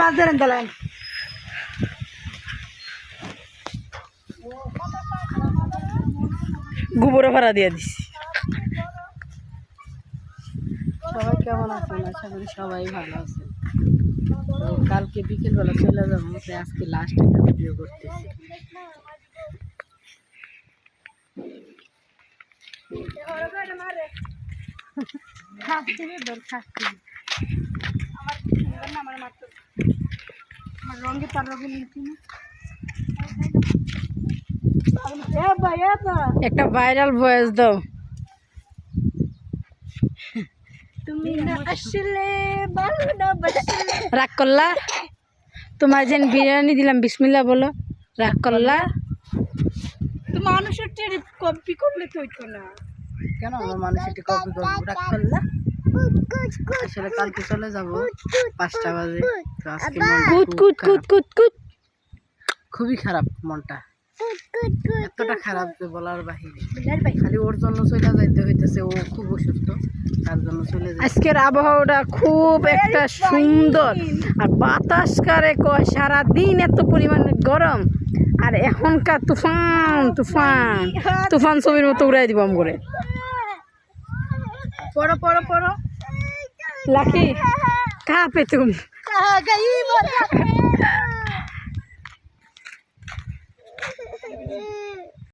মাছ ধরেন তাহলে গোবর ভাড়া দিয়ে দিছি। সবাই কেমন আছেন? আশা করি সবাই ভালো আছেন। তো কালকে বিকেলবেলা চলে যাবো, আজকে লাস্ট একটা ভিডিও করতেছি। একটা ভাইরাল ভয়েস দাও। তুমি না আসলে রাগ করলা? তোমার যেন বিরিয়ানি দিলাম বিসমিল্লাহ বলো। রাগ করলা? তো মানুষের কপি করলে তো হইতো না কেন? আমার মানুষের কপি করবো? রাগ করলা? আসলে কালকে চলে যাবো 5টা বাজে। তো আজকে খুবই খারাপ মনটা, এতটা খারাপ যে বলার বাহিরে। খালি ওর জন্য চলে যাইতে হইতেছে, ও খুব অসুস্থ, তার জন্য চলে যায়। আজকের আবহাওয়াটা খুব একটা সুন্দর, আর বাতাস কারে কয় সারাদিন এত পরিমাণে গরম, আর এখনকার তুফান তুফান তুফান ছবির মতো উড়াই দিব আম করে। পড়ো পড়ো পড়ো লাকি কাহা পে তুম